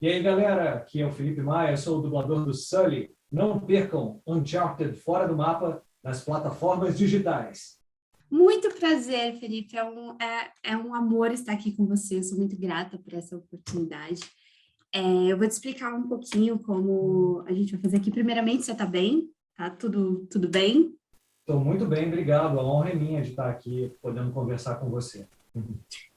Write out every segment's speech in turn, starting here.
E aí, galera, aqui é o Felipe Maia, sou o dublador do Sully. Não percam Uncharted Fora do Mapa nas plataformas digitais. Muito prazer, Felipe. É um amor estar aqui com você. Eu sou muito grata por essa oportunidade. Eu vou te explicar um pouquinho como a gente vai fazer aqui. Primeiramente, você está bem? Tá tudo bem? Estou muito bem, obrigado. A honra é minha de estar aqui, podendo conversar com você.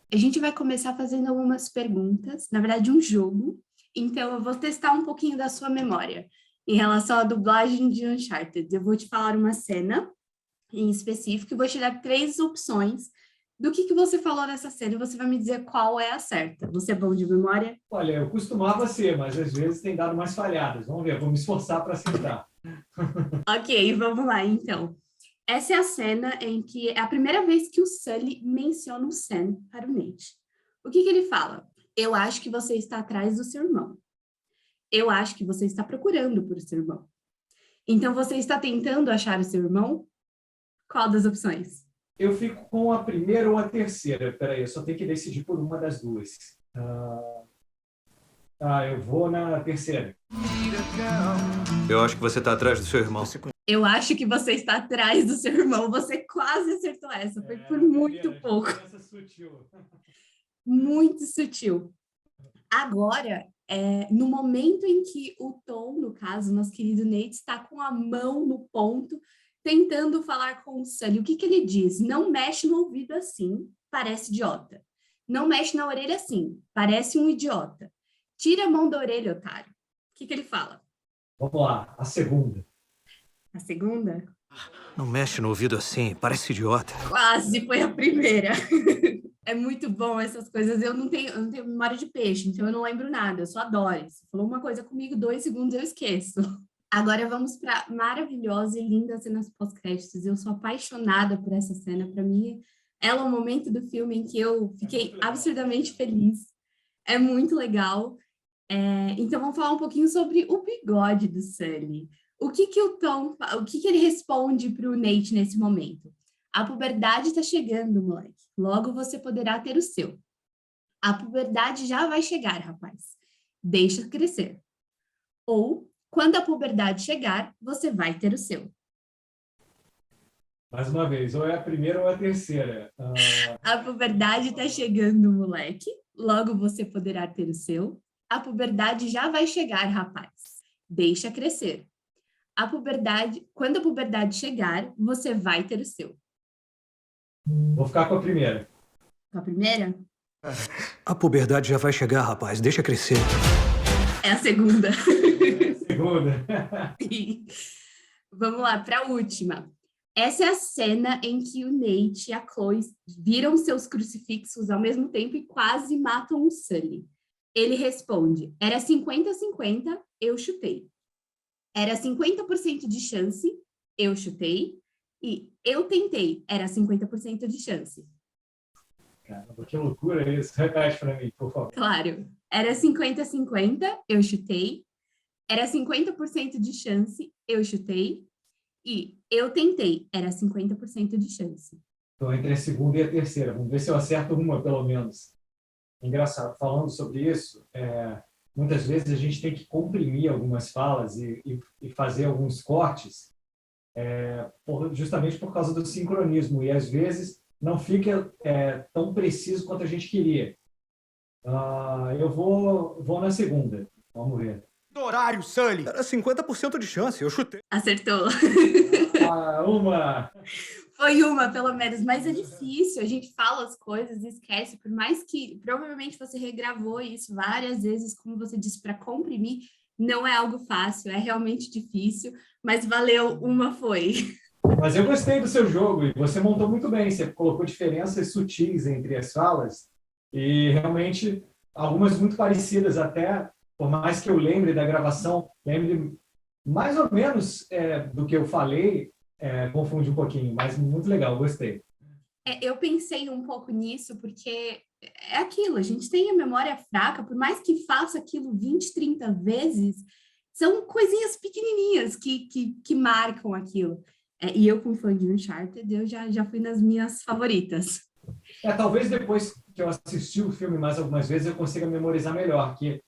A gente vai começar fazendo algumas perguntas, na verdade, um jogo. Então, eu vou testar um pouquinho da sua memória em relação à dublagem de Uncharted. Eu vou te falar uma cena em específico e vou te dar 3 opções do que você falou nessa cena e você vai me dizer qual é a certa. Você é bom de memória? Olha, eu costumava ser, mas às vezes tem dado mais falhadas. Vamos ver, vou me esforçar para acertar. Ok, vamos lá, então. Essa é a cena em que é a primeira vez que o Sully menciona o Sam para o Nate. O que ele fala? Eu acho que você está atrás do seu irmão. Eu acho que você está procurando por seu irmão. Então, você está tentando achar o seu irmão? Qual das opções? Eu fico com a primeira ou a terceira. Peraí, eu só tenho que decidir por uma das duas. Eu vou na terceira. Eu acho que você está atrás do seu irmão. Eu acho que você está atrás do seu irmão. Você quase acertou essa. Foi por muito pouco. Essa sutil. Muito sutil. Agora, no momento em que o Tom, no caso, nosso querido Nate, está com a mão no ponto, tentando falar com o Sully, o que ele diz? Não mexe no ouvido assim, parece idiota. Não mexe na orelha assim, parece um idiota. Tira a mão da orelha, otário. O que ele fala? Vamos lá, a segunda. A segunda? Não mexe no ouvido assim, parece idiota. Quase foi a primeira. É muito bom essas coisas. Eu não tenho memória de peixe, então eu não lembro nada. Eu só adoro. Você falou uma coisa comigo, 2 segundos eu esqueço. Agora vamos para maravilhosa e linda cenas pós-créditos. Eu sou apaixonada por essa cena. Para mim, ela é o momento do filme em que eu fiquei absurdamente feliz. É muito legal. Então vamos falar um pouquinho sobre o bigode do Sully. O que ele responde para o Nate nesse momento? A puberdade está chegando, moleque. Logo você poderá ter o seu. A puberdade já vai chegar, rapaz. Deixa crescer. Ou, quando a puberdade chegar, você vai ter o seu. Mais uma vez, ou é a primeira ou é a terceira. A puberdade está chegando, moleque. Logo você poderá ter o seu. A puberdade já vai chegar, rapaz. Deixa crescer. Quando a puberdade chegar, você vai ter o seu. Vou ficar com a primeira. Com a primeira? A puberdade já vai chegar, rapaz. Deixa crescer. É a segunda. Segunda. Vamos lá, para a última. Essa é a cena em que o Nate e a Chloe viram seus crucifixos ao mesmo tempo e quase matam o Sully. Ele responde, era 50-50, eu chutei. Era 50% de chance, eu chutei. E eu tentei, era 50% de chance. Caramba, que loucura isso. Repete para mim, por favor. Claro. Era 50-50, eu chutei. Era 50% de chance, eu chutei. E eu tentei, era 50% de chance. Então, entre a segunda e a terceira. Vamos ver se eu acerto uma, pelo menos. Engraçado, falando sobre isso, muitas vezes a gente tem que comprimir algumas falas e fazer alguns cortes justamente por causa do sincronismo. E, às vezes, não fica tão preciso quanto a gente queria. Eu vou na segunda. Vamos ver. Horário, Sully! Era 50% de chance, eu chutei. Acertou. Uma! Foi uma, pelo menos, mas é difícil. A gente fala as coisas e esquece, por mais que provavelmente você regravou isso várias vezes, como você disse, para comprimir, não é algo fácil, é realmente difícil, mas valeu, uma foi. Mas eu gostei do seu jogo e você montou muito bem. Você colocou diferenças sutis entre as falas e realmente algumas muito parecidas até, por mais que eu lembre da gravação, lembre mais ou menos do que eu falei, confunde um pouquinho, mas muito legal, gostei. Eu pensei um pouco nisso, porque é aquilo, a gente tem a memória fraca, por mais que faça aquilo 20, 30 vezes, são coisinhas pequenininhas que marcam aquilo. E eu, como fã de Uncharted, eu já fui nas minhas favoritas. Talvez depois que eu assisti o filme mais algumas vezes, eu consiga memorizar melhor, que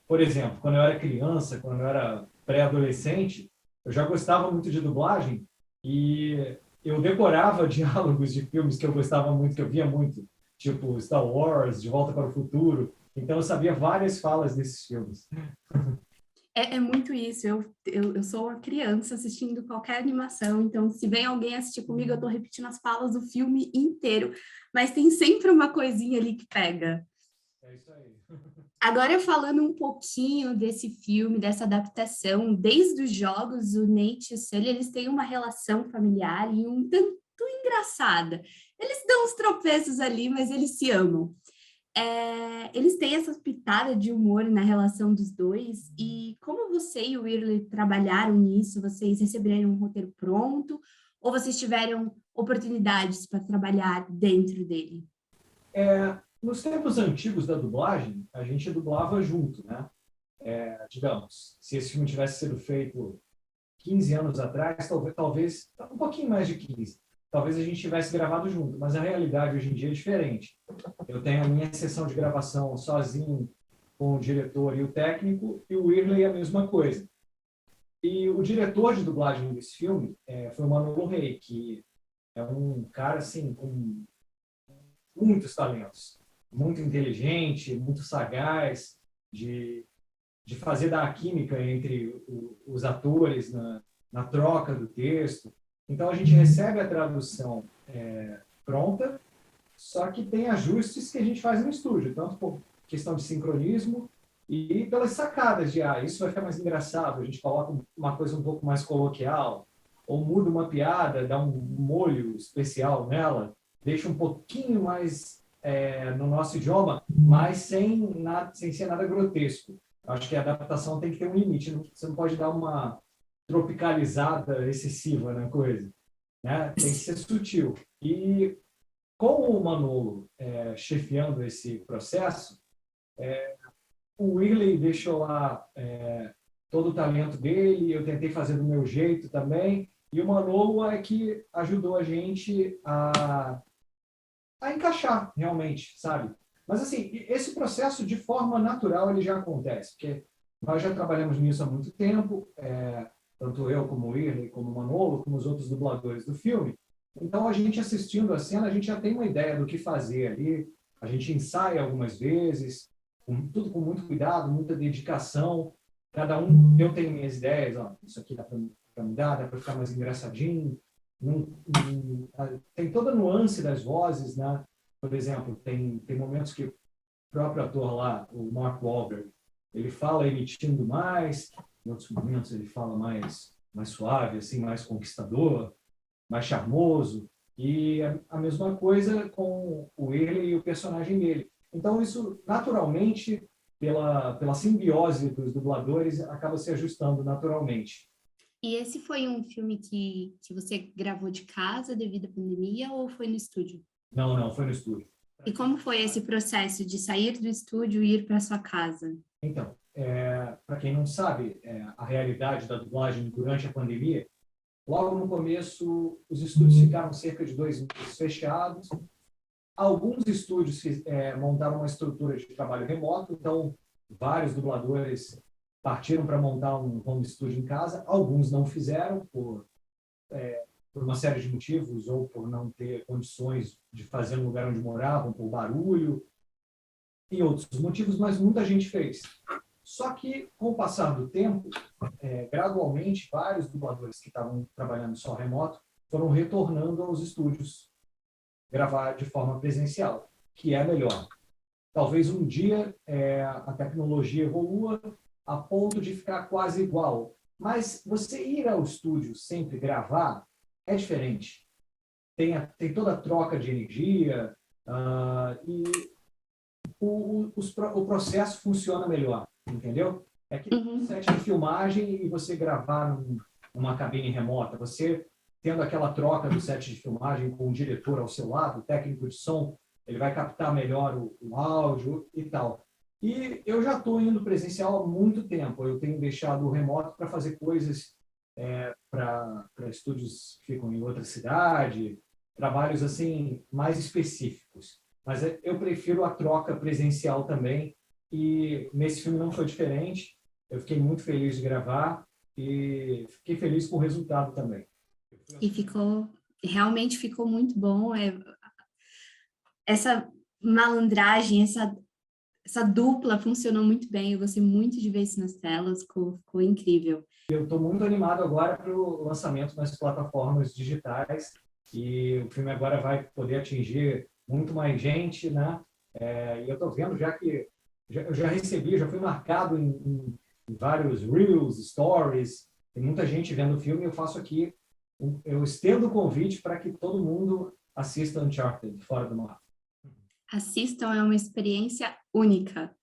por exemplo, quando eu era criança, quando eu era pré-adolescente, eu já gostava muito de dublagem e eu decorava diálogos de filmes que eu gostava muito, que eu via muito, tipo Star Wars, De Volta para o Futuro. Então eu sabia várias falas desses filmes. É muito isso. Eu sou uma criança assistindo qualquer animação, então se vem alguém assistir comigo, eu estou repetindo as falas do filme inteiro, mas tem sempre uma coisinha ali que pega. É isso aí. Agora, falando um pouquinho desse filme, dessa adaptação, desde os jogos, o Nate e o Sully, eles têm uma relação familiar e um tanto engraçada. Eles dão uns tropeços ali, mas eles se amam. Eles têm essa pitada de humor na relação dos dois, e como você e o Whirley trabalharam nisso? Vocês receberam um roteiro pronto, ou vocês tiveram oportunidades para trabalhar dentro dele? Nos tempos antigos da dublagem, a gente dublava junto, né? Digamos, se esse filme tivesse sido feito 15 anos atrás, talvez um pouquinho mais de 15, talvez a gente tivesse gravado junto, mas a realidade hoje em dia é diferente. Eu tenho a minha sessão de gravação sozinho com o diretor e o técnico, e o Whirley é a mesma coisa. E o diretor de dublagem desse filme foi o Manolo Rey, que é um cara assim com muitos talentos, muito inteligente, muito sagaz, de fazer da química entre os atores na troca do texto. Então, a gente recebe a tradução pronta, só que tem ajustes que a gente faz no estúdio, tanto por questão de sincronismo e pelas sacadas de, isso vai ficar mais engraçado, a gente coloca uma coisa um pouco mais coloquial, ou muda uma piada, dá um molho especial nela, deixa um pouquinho mais no nosso idioma, mas sem ser nada grotesco. Acho que a adaptação tem que ter um limite, você não pode dar uma tropicalizada excessiva na coisa, né? Tem que ser sutil. E com o Manolo chefiando esse processo, o Whirley deixou lá todo o talento dele, eu tentei fazer do meu jeito também, e o Manolo é que ajudou a gente a encaixar realmente, sabe? Mas assim, esse processo de forma natural ele já acontece, porque nós já trabalhamos nisso há muito tempo, tanto eu como o Irley, como o Manolo, como os outros dubladores do filme. Então a gente assistindo a cena, a gente já tem uma ideia do que fazer ali, a gente ensaia algumas vezes, tudo com muito cuidado, muita dedicação. Cada um, eu tenho minhas ideias, isso aqui dá para mudar, dá para ficar mais engraçadinho. Tem toda a nuance das vozes, né? Por exemplo, tem momentos que o próprio ator lá, o Mark Wahlberg, ele fala emitindo mais, em outros momentos ele fala mais suave, assim, mais conquistador, mais charmoso, e a mesma coisa com o ele e o personagem dele. Então, isso, naturalmente, pela simbiose dos dubladores, acaba se ajustando naturalmente. E esse foi um filme que você gravou de casa devido à pandemia ou foi no estúdio? Não, foi no estúdio. E como foi esse processo de sair do estúdio e ir para sua casa? Então, para quem não sabe, a realidade da dublagem durante a pandemia, logo no começo, os estúdios ficaram cerca de 2 meses fechados. Alguns estúdios montaram uma estrutura de trabalho remoto, então vários dubladores partiram para montar um home studio em casa. Alguns não fizeram por uma série de motivos, ou por não ter condições de fazer no lugar onde moravam, por barulho, e outros motivos, mas muita gente fez. Só que, com o passar do tempo, gradualmente, vários dubladores que estavam trabalhando só remoto foram retornando aos estúdios gravar de forma presencial, que é melhor. Talvez um dia a tecnologia evolua a ponto de ficar quase igual, mas você ir ao estúdio sempre gravar é diferente. Tem toda a troca de energia e o processo funciona melhor, entendeu? É que um set de filmagem e você gravar numa cabine remota, você tendo aquela troca do set de filmagem com o diretor ao seu lado, o técnico de som, ele vai captar melhor o áudio e tal. E eu já estou indo presencial há muito tempo, eu tenho deixado o remoto para fazer coisas para estúdios que ficam em outra cidade, trabalhos assim mais específicos. Mas eu prefiro a troca presencial também, e nesse filme não foi diferente. Eu fiquei muito feliz de gravar e fiquei feliz com o resultado também. E realmente ficou muito bom. Essa malandragem, essa dupla funcionou muito bem. Eu gostei muito de ver isso nas telas, ficou incrível. Eu estou muito animado agora para o lançamento nas plataformas digitais e o filme agora vai poder atingir muito mais gente, né? E eu estou vendo já que eu já recebi, já fui marcado em vários reels, stories, tem muita gente vendo o filme. Eu faço aqui, eu estendo o convite para que todo mundo assista Uncharted, Fora do Mar. Assistam, é uma experiência única.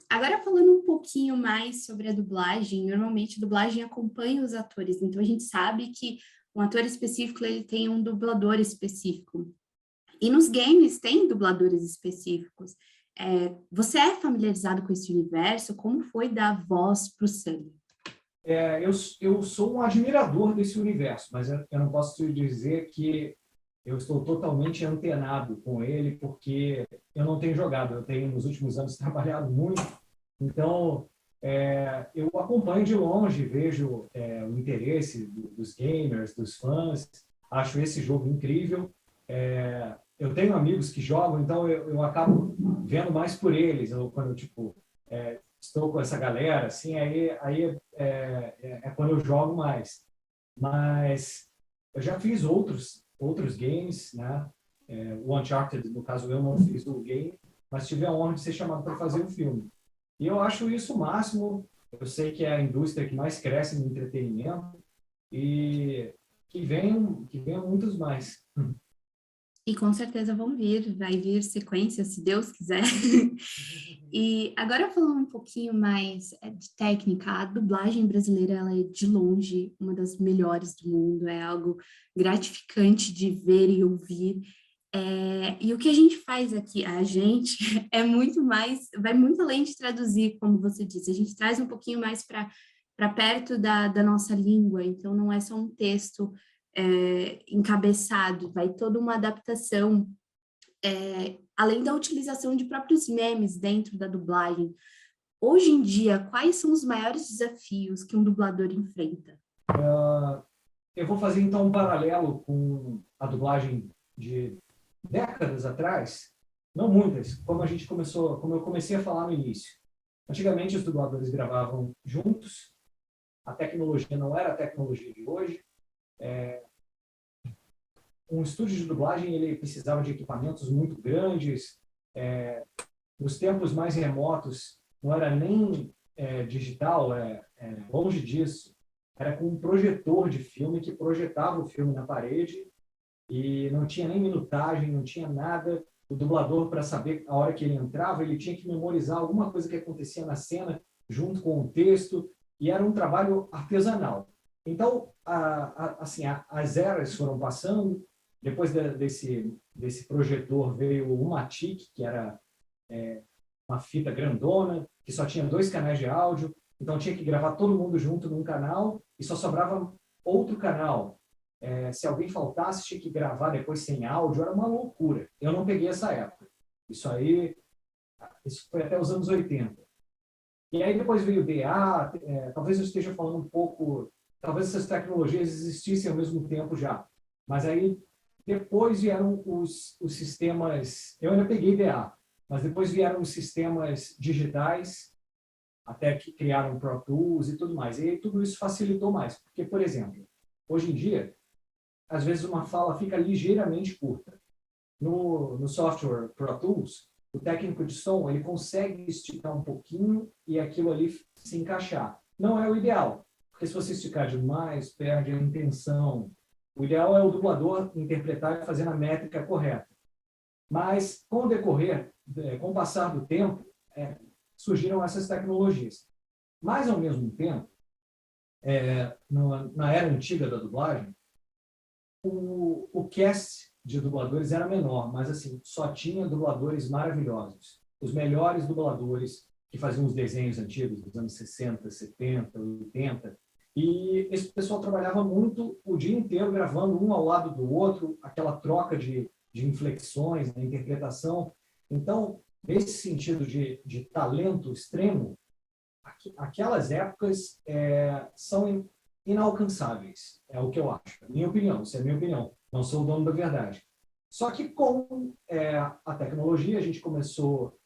Agora falando um pouquinho mais sobre a dublagem, normalmente a dublagem acompanha os atores, então a gente sabe que um ator específico ele tem um dublador específico. E nos games tem dubladores específicos. Você é familiarizado com esse universo? Como foi dar voz para o Sully? Eu sou um admirador desse universo, mas eu não posso te dizer que eu estou totalmente antenado com ele, porque eu não tenho jogado. Eu tenho, nos últimos anos, trabalhado muito. Então, eu acompanho de longe, vejo o interesse dos gamers, dos fãs. Acho esse jogo incrível. Eu tenho amigos que jogam, então eu acabo vendo mais por eles. Quando eu estou com essa galera, assim, aí é quando eu jogo mais. Mas eu já fiz outros games, né? O Uncharted, no caso, eu não fiz o game, mas tive a honra de ser chamado para fazer o filme. E eu acho isso o máximo. Eu sei que é a indústria que mais cresce no entretenimento e que venham muitos mais. E com certeza vai vir sequência, se Deus quiser. E agora falando um pouquinho mais de técnica, a dublagem brasileira ela é de longe uma das melhores do mundo, é algo gratificante de ver e ouvir. E o que a gente faz aqui, a gente, vai muito além de traduzir, como você disse, a gente traz um pouquinho mais para perto da nossa língua, então não é só um texto encabeçado, vai toda uma adaptação, além da utilização de próprios memes dentro da dublagem. Hoje em dia, quais são os maiores desafios que um dublador enfrenta? Eu vou fazer então um paralelo com a dublagem de décadas atrás, não muitas, como eu comecei a falar no início. Antigamente os dubladores gravavam juntos, a tecnologia não era a tecnologia de hoje. Um estúdio de dublagem ele precisava de equipamentos muito grandes. Nos tempos mais remotos não era nem digital, longe disso. Era com um projetor de filme que projetava o filme na parede e não tinha nem minutagem, não tinha nada. O dublador, para saber a hora que ele entrava, ele tinha que memorizar alguma coisa que acontecia na cena junto com o texto, e era um trabalho artesanal. Então, as eras foram passando. Depois desse projetor veio o Matic, que era uma fita grandona, que só tinha 2 canais de áudio, então tinha que gravar todo mundo junto num canal e só sobrava outro canal. Se alguém faltasse, tinha que gravar depois sem áudio, era uma loucura. Eu não peguei essa época. Isso foi até os anos 80. E aí depois veio o DA, talvez eu esteja falando um pouco, talvez essas tecnologias existissem ao mesmo tempo já, mas aí depois vieram os sistemas, eu ainda peguei DA, mas depois vieram os sistemas digitais, até que criaram Pro Tools e tudo mais. E aí tudo isso facilitou mais, porque, por exemplo, hoje em dia, às vezes uma fala fica ligeiramente curta. No software Pro Tools, o técnico de som ele consegue esticar um pouquinho e aquilo ali se encaixar. Não é o ideal, porque se você esticar demais, perde a intenção. O ideal é o dublador interpretar e fazer a métrica correta. Mas, com o passar do tempo, surgiram essas tecnologias. Mas, ao mesmo tempo, na era antiga da dublagem, o cast de dubladores era menor, mas assim, só tinha dubladores maravilhosos. Os melhores dubladores que faziam os desenhos antigos, dos anos 60, 70, 80. E esse pessoal trabalhava muito o dia inteiro gravando um ao lado do outro, aquela troca de inflexões na interpretação. Então, nesse sentido de talento extremo, aquelas épocas são inalcançáveis, é o que eu acho. Minha opinião, isso é minha opinião. Não sou o dono da verdade. Só que com a tecnologia, a gente começou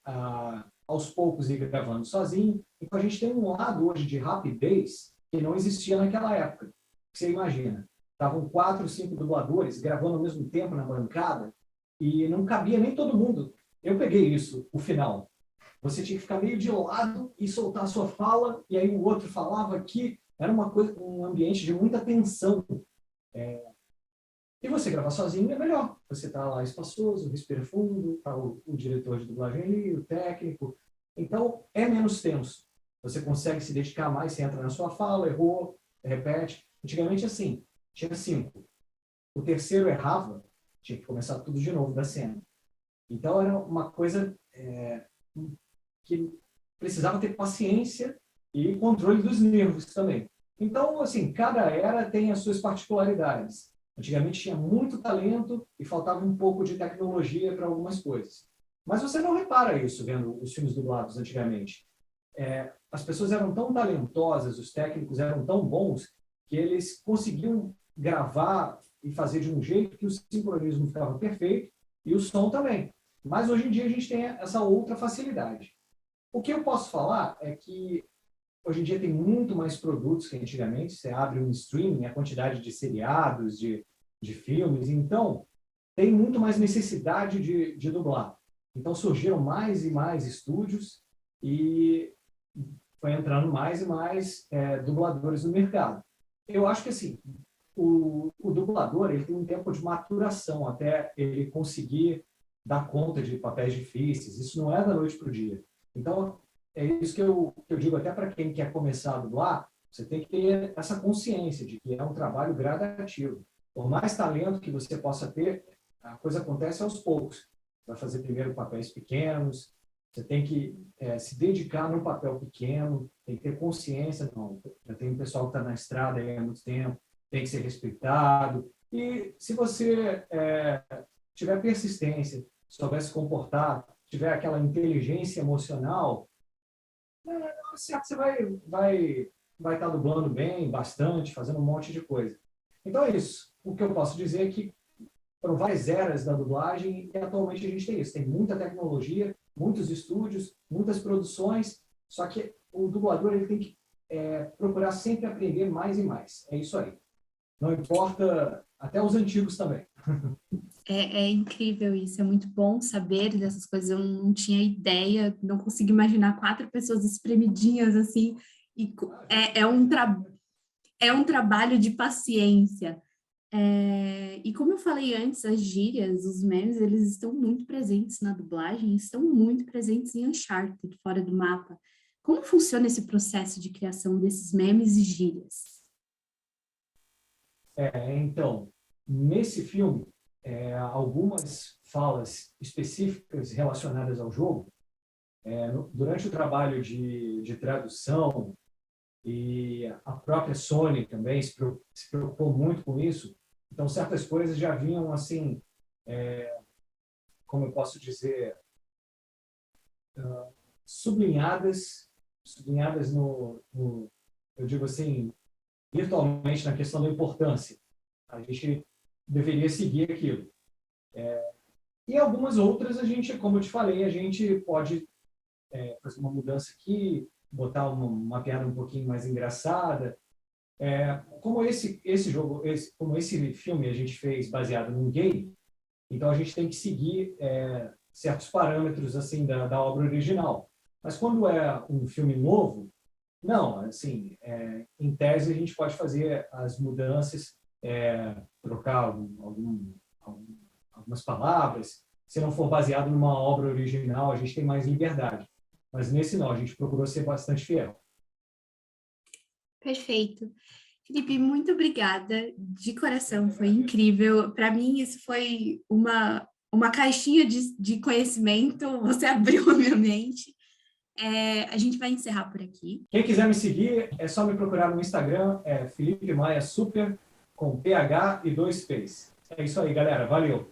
aos poucos ir gravando sozinho. Então, a gente tem um lado hoje de rapidez que não existia naquela época. Você imagina, estavam 4, 5 dubladores gravando ao mesmo tempo na bancada e não cabia nem todo mundo. Eu peguei isso, o final. Você tinha que ficar meio de lado e soltar a sua fala, e aí o outro falava aqui. Era um ambiente de muita tensão. E você gravar sozinho é melhor. Você está lá espaçoso, respira fundo, está o diretor de dublagem ali, o técnico. Então, é menos tenso. Você consegue se dedicar mais, você entra na sua fala, errou, repete. Antigamente, assim, tinha 5. O terceiro errava, tinha que começar tudo de novo da cena. Então, era uma coisa que precisava ter paciência e controle dos nervos também. Então, assim, cada era tem as suas particularidades. Antigamente tinha muito talento e faltava um pouco de tecnologia para algumas coisas. Mas você não repara isso vendo os filmes dublados antigamente. As pessoas eram tão talentosas, os técnicos eram tão bons, que eles conseguiam gravar e fazer de um jeito que o sincronismo ficava perfeito e o som também. Mas hoje em dia a gente tem essa outra facilidade. O que eu posso falar é que hoje em dia tem muito mais produtos que antigamente. Você abre um streaming, a quantidade de seriados, de filmes, então tem muito mais necessidade de dublar. Então surgiram mais e mais estúdios e foi entrando mais e mais dubladores no mercado. Eu acho que assim, o dublador ele tem um tempo de maturação até ele conseguir dar conta de papéis difíceis. Isso não é da noite para o dia. Então, é isso que eu digo até para quem quer começar a dublar, você tem que ter essa consciência de que é um trabalho gradativo. Por mais talento que você possa ter, a coisa acontece aos poucos. Você vai fazer primeiro papéis pequenos, você tem que se dedicar no papel pequeno, tem que ter consciência. Não, já tem um pessoal que está na estrada aí há muito tempo, tem que ser respeitado. E se você tiver persistência, souber se comportar, tiver aquela inteligência emocional, certo, você vai estar dublando bem, bastante, fazendo um monte de coisa. Então é isso. O que eu posso dizer é que foram várias eras da dublagem e atualmente a gente tem isso. Tem muita tecnologia, muitos estúdios, muitas produções, só que o dublador ele tem que procurar sempre aprender mais e mais. É isso aí. Não importa, até os antigos também. É incrível isso, é muito bom saber dessas coisas. Eu não tinha ideia, não consigo imaginar 4 pessoas espremidinhas assim. E é um trabalho de paciência. E como eu falei antes, as gírias, os memes, eles estão muito presentes na dublagem, estão muito presentes em Uncharted, Fora do Mapa. Como funciona esse processo de criação desses memes e gírias? Então, nesse filme, algumas falas específicas relacionadas ao jogo, durante o trabalho de tradução, e a própria Sony também se preocupou muito com isso. Então, certas coisas já vinham, assim, como eu posso dizer, sublinhadas eu digo assim, virtualmente na questão da importância. A gente deveria seguir aquilo. E algumas outras, a gente, como eu te falei, a gente pode fazer uma mudança aqui, botar uma piada um pouquinho mais engraçada. Como esse jogo, como esse filme a gente fez baseado num game, então a gente tem que seguir certos parâmetros assim da obra original. Mas quando é um filme novo, não, assim, em tese a gente pode fazer as mudanças, trocar algumas palavras. Se não for baseado numa obra original, a gente tem mais liberdade. Mas nesse não, a gente procurou ser bastante fiel. Perfeito. Felipe, muito obrigada, de coração, foi incrível. Para mim, isso foi uma caixinha de conhecimento, você abriu a minha mente. A gente vai encerrar por aqui. Quem quiser me seguir, é só me procurar no Instagram, Felipe Maia Super, com PH e 2 P's. É isso aí, galera. Valeu!